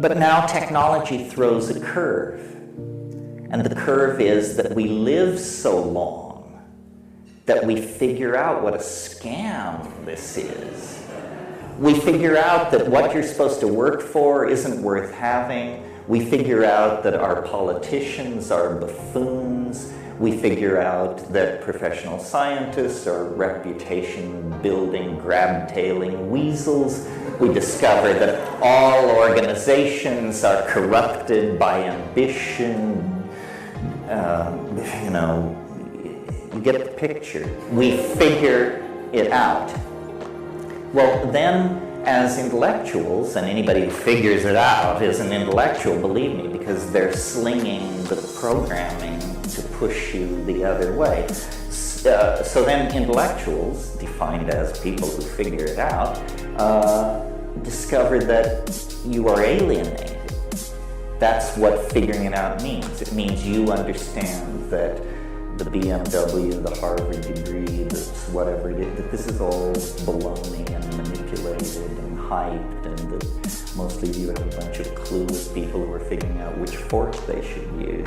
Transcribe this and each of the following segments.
But now technology throws a curve. And the curve is that we live so long that we figure out what a scam this is. We figure out that what you're supposed to work for isn't worth having. We figure out that our politicians are buffoons. We figure out that professional scientists are reputation-building, grab-tailing weasels. We discover that all organizations are corrupted by ambition. You get the picture. We figure it out. Well, then, as intellectuals, and anybody who figures it out is an intellectual, believe me, because they're slinging the programming to push you the other way. So then intellectuals, defined as people who figure it out, discover that you are alienated. That's what figuring it out means. It means you understand that the BMW, the Harvard degree, the whatever it is, that this is all baloney and manipulated and hyped, and that mostly you have a bunch of clueless people who are figuring out which fork they should use.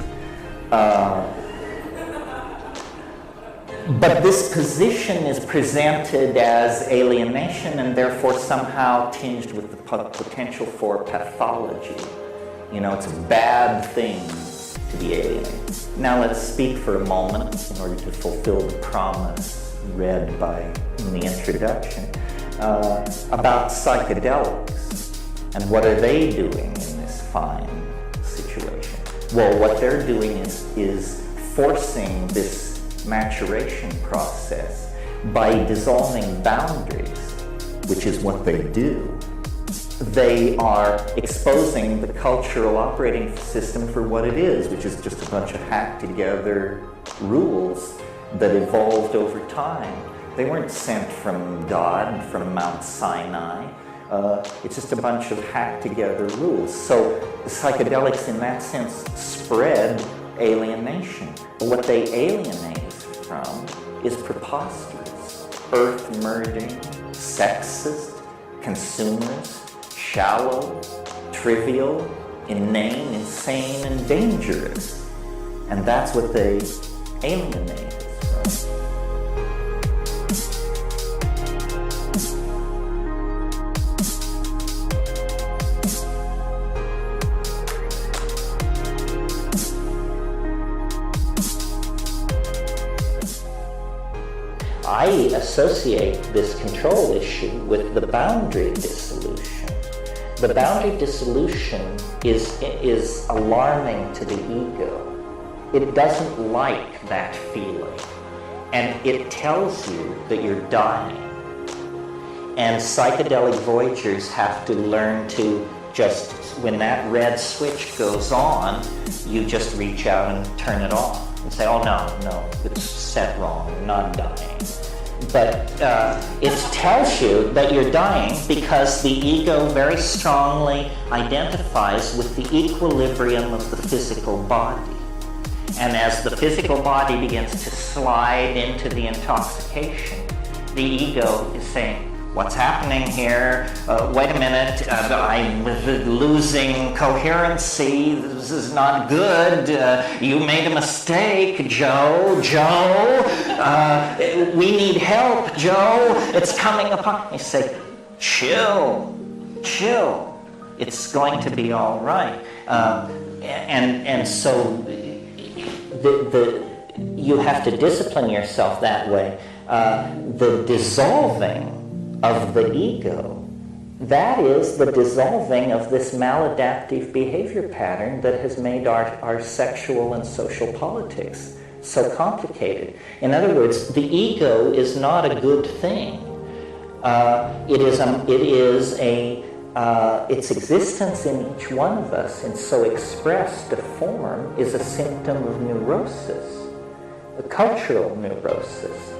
But this position is presented as alienation and therefore somehow tinged with the potential for pathology. It's a bad thing to be alienated. Now let's speak for a moment in order to fulfill the promise read in the introduction about psychedelics and what are they doing in this fine situation. Well, what they're doing is forcing this maturation process by dissolving boundaries, which is what they do. They are exposing the cultural operating system for what it is, which is just a bunch of hacked together rules that evolved over time. They weren't sent from God, from Mount Sinai. It's just a bunch of hacked together rules. So the psychedelics in that sense spread alienation. But what they alienate us from is preposterous, earth-merging, sexist, consumerist, shallow, trivial, inane, insane, and dangerous. And that's what they alienate us from. I associate this control issue with the boundary dissolution. The boundary dissolution is alarming to the ego. It doesn't like that feeling, and it tells you that you're dying. And psychedelic voyagers have to learn to just, when that red switch goes on, you just reach out and turn it off and say, oh no, it's set wrong, you're not dying. But it tells you that you're dying because the ego very strongly identifies with the equilibrium of the physical body. And as the physical body begins to slide into the intoxication, the ego is saying, what's happening here? Wait a minute, I'm losing coherency. This is not good. You made a mistake, Joe. We need help, Joe. It's coming upon. You say, chill. It's going to be all right. And so you have to discipline yourself that way. The dissolving of the ego, that is the dissolving of this maladaptive behavior pattern that has made our sexual and social politics so complicated. In other words, the ego is not a good thing. Its existence in each one of us, in so expressed a form, is a symptom of neurosis, a cultural neurosis.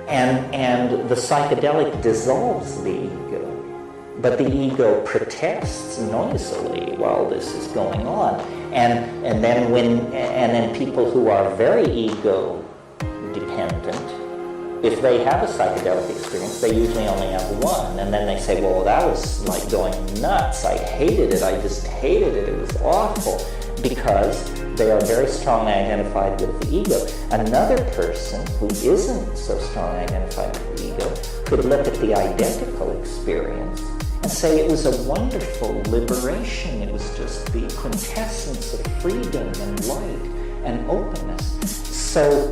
And the psychedelic dissolves the ego, but the ego protests noisily while this is going on. And then people who are very ego dependent if they have a psychedelic experience, they usually only have one, and then they say, well, that was like going nuts. I hated it. I just hated it. It was awful, because they are very strongly identified with the ego. Another person who isn't so strongly identified with the ego could look at the identical experience and say it was a wonderful liberation. It was just the quintessence of freedom and light and openness. So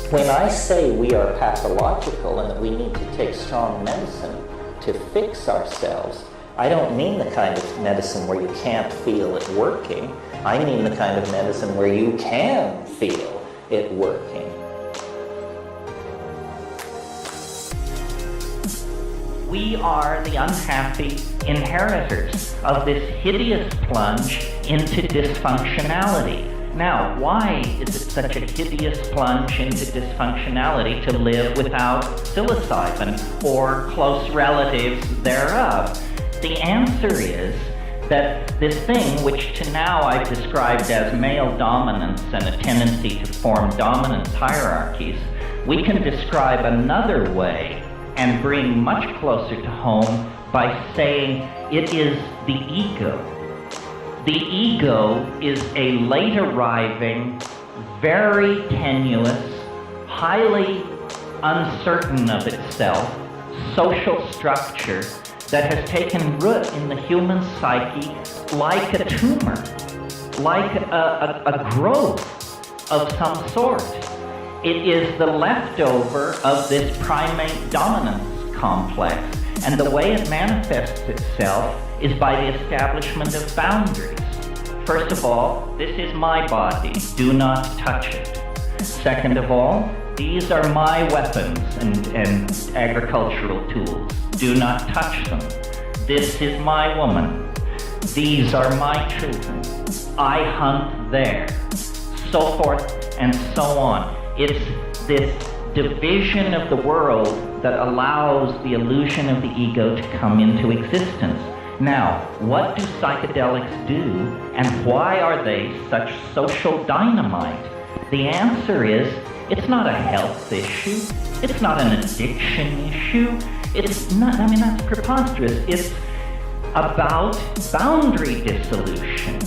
when I say we are pathological and that we need to take strong medicine to fix ourselves, I don't mean the kind of medicine where you can't feel it working. I mean the kind of medicine where you can feel it working. We are the unhappy inheritors of this hideous plunge into dysfunctionality. Now, why is it such a hideous plunge into dysfunctionality to live without psilocybin or close relatives thereof? The answer is that this thing, which to now I've described as male dominance and a tendency to form dominance hierarchies, we can describe another way and bring much closer to home by saying it is the ego. The ego is a late arriving, very tenuous, highly uncertain of itself social structure that has taken root in the human psyche like a tumor, like a growth of some sort. It is the leftover of this primate dominance complex, and the way it manifests itself is by the establishment of boundaries. First of all, this is my body, do not touch it. Second of all, these are my weapons and agricultural tools, do not touch them. This is my woman, these are my children, I hunt there, so forth and so on. It's this division of the world that allows the illusion of the ego to come into existence. Now, what do psychedelics do, and why are they such social dynamite? The answer is, it's not a health issue, it's not an addiction issue, it's not, that's preposterous. It's about boundary dissolution.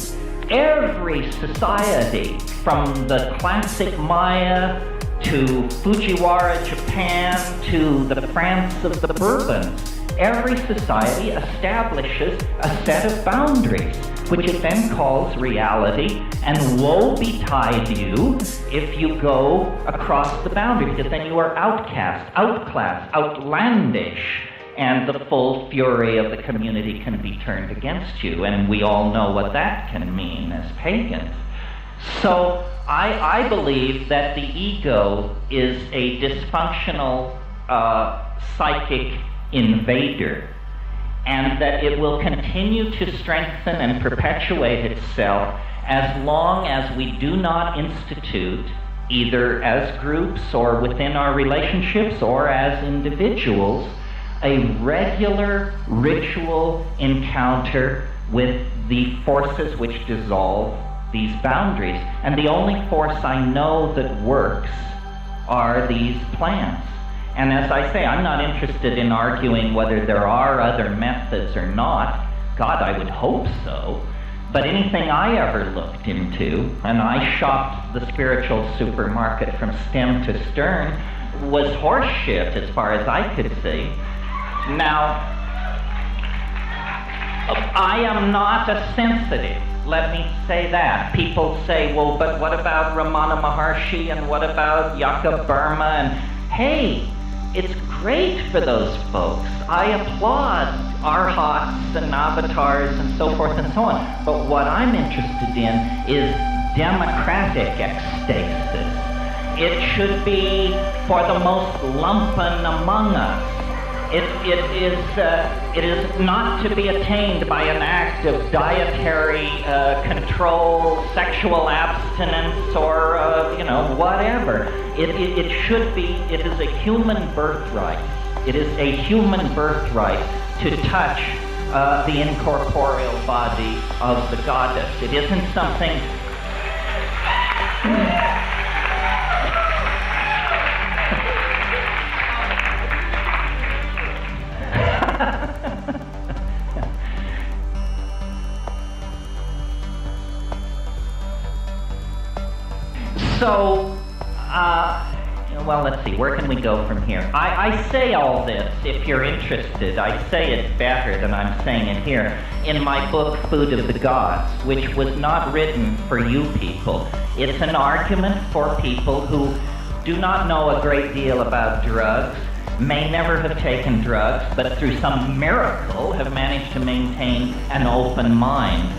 Every society, from the classic Maya to Fujiwara, Japan, to the France of the Bourbons, every society establishes a set of boundaries, which it then calls reality, and woe betide you if you go across the boundary, because then you are outcast, outclassed, outlandish, and the full fury of the community can be turned against you, and we all know what that can mean as pagans. So I believe that the ego is a dysfunctional psychic invader, and that it will continue to strengthen and perpetuate itself as long as we do not institute, either as groups or within our relationships or as individuals, a regular ritual encounter with the forces which dissolve these boundaries. And the only force I know that works are these plants. And as I say, I'm not interested in arguing whether there are other methods or not. God, I would hope so. But anything I ever looked into, and I shopped the spiritual supermarket from stem to stern, was horseshit as far as I could see. Now, I am not a sensitive. Let me say that. People say, well, but what about Ramana Maharshi, and what about Yaka Burma? And hey, it's great for those folks. I applaud arhats and avatars and so forth and so on. But what I'm interested in is democratic ecstasis. It should be for the most lumpen among us. It is not to be attained by an act of dietary control, sexual abstinence, or whatever. It should be. It is a human birthright. It is a human birthright to touch the incorporeal body of the goddess. It isn't something. So, well, let's see, where can we go from here? I say all this, if you're interested, I say it better than I'm saying it here, in my book, Food of the Gods, which was not written for you people. It's an argument for people who do not know a great deal about drugs, may never have taken drugs, but through some miracle have managed to maintain an open mind.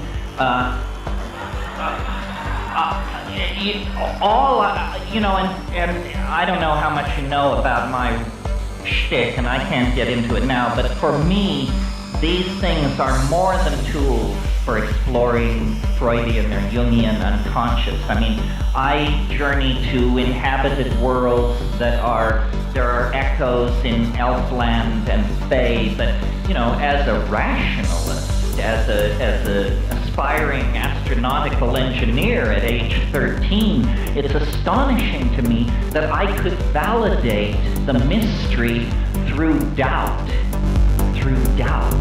And I don't know how much you know about my shtick, and I can't get into it now, but for me, these things are more than tools for exploring Freudian or Jungian unconscious. I mean, I journey to inhabited worlds there are echoes in Elfland and Fae, but, as a rationalist, as an aspiring astronautical engineer at age 13, it's astonishing to me that I could validate the mystery through doubt. Through doubt.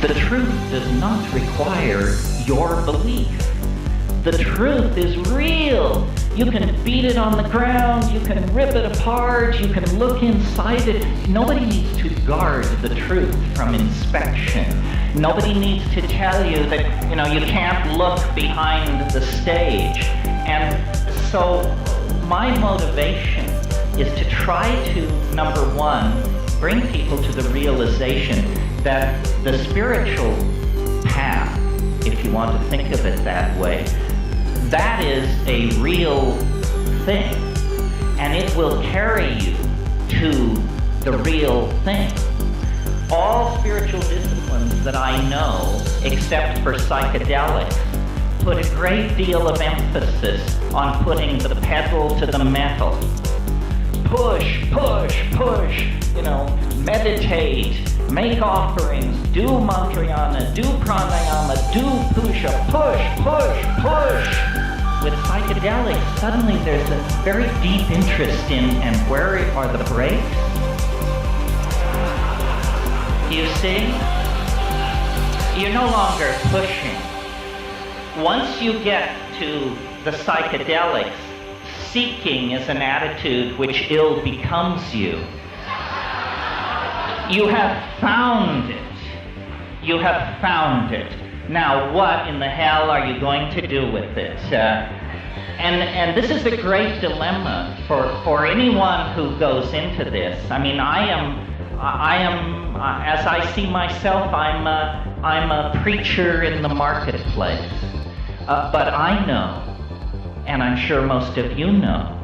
The truth does not require your belief. The truth is real. You can beat it on the ground, you can rip it apart, you can look inside it. Nobody needs to guard the truth from inspection. Nobody needs to tell you that, you can't look behind the stage. And so my motivation is to try to, number one, bring people to the realization that the spiritual path, if you want to think of it that way, that is a real thing, and it will carry you to the real thing. All spiritual disciplines that I know, except for psychedelics, put a great deal of emphasis on putting the pedal to the metal. Push, push, push, meditate, make offerings, do mantrayana, do pranayama, do puja, push, push, push. With psychedelics, suddenly there's a very deep interest in, and where are the brakes? You see? You're no longer pushing. Once you get to the psychedelics, seeking is an attitude which ill becomes you. You have found it. You have found it. Now, what in the hell are you going to do with it? And this is a great dilemma for anyone who goes into this. I mean, I am, as I see myself, I'm a preacher in the marketplace. But I know, and I'm sure most of you know,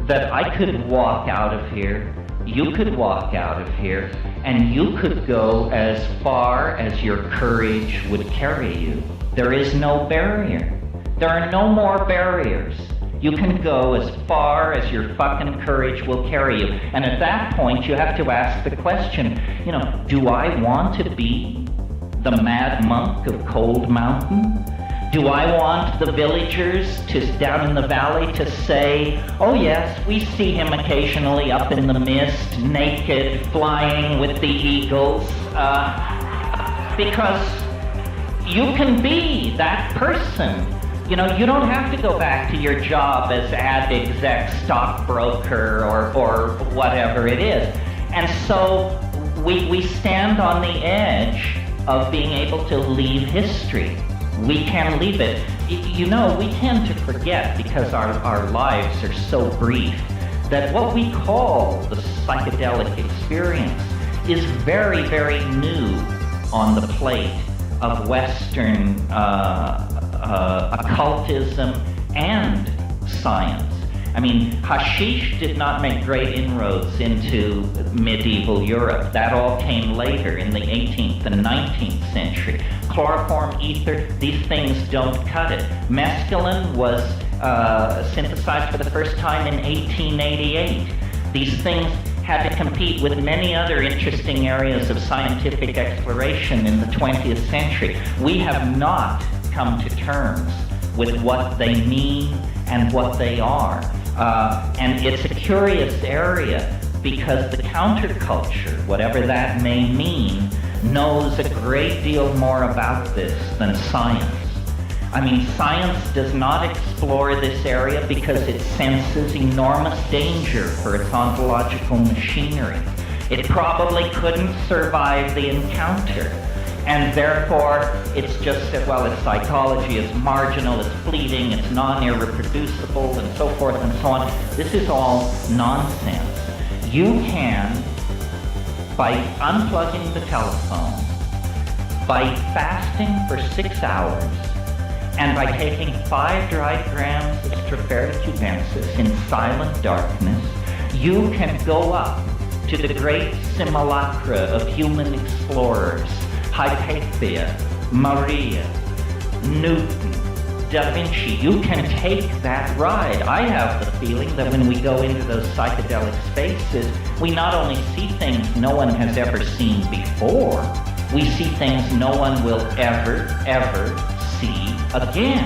that I could walk out of here, you could walk out of here, and you could go as far as your courage would carry you. There is no barrier. There are no more barriers. You can go as far as your fucking courage will carry you. And at that point, you have to ask the question, do I want to be the mad monk of Cold Mountain? Do I want the villagers down in the valley to say, oh yes, we see him occasionally up in the mist, naked, flying with the eagles, because you can be that person. You don't have to go back to your job as ad exec, stockbroker, or whatever it is. And so we stand on the edge of being able to leave history. We can leave it. We tend to forget, because our lives are so brief, that what we call the psychedelic experience is very, very new on the plate of Western occultism and science. I mean, hashish did not make great inroads into medieval Europe. That all came later in the 18th and 19th century. Chloroform, ether, these things don't cut it. Mescaline was synthesized for the first time in 1888. These things had to compete with many other interesting areas of scientific exploration in the 20th century. We have not come to terms with what they mean and what they are. And it's a curious area because the counterculture, whatever that may mean, knows a great deal more about this than science. I mean, science does not explore this area because it senses enormous danger for its ontological machinery. It probably couldn't survive the encounter. And therefore, it's just that, well, its psychology is marginal, it's fleeting, it's non-irreproducible, and so forth and so on. This is all nonsense. You can, by unplugging the telephone, by fasting for 6 hours, and by taking 5 dry grams of Stropharia cubensis in silent darkness, you can go up to the great simulacra of human explorers, Hypatia, Maria, Newton, Da Vinci. You can take that ride. I have the feeling that when we go into those psychedelic spaces, we not only see things no one has ever seen before, we see things no one will ever see again.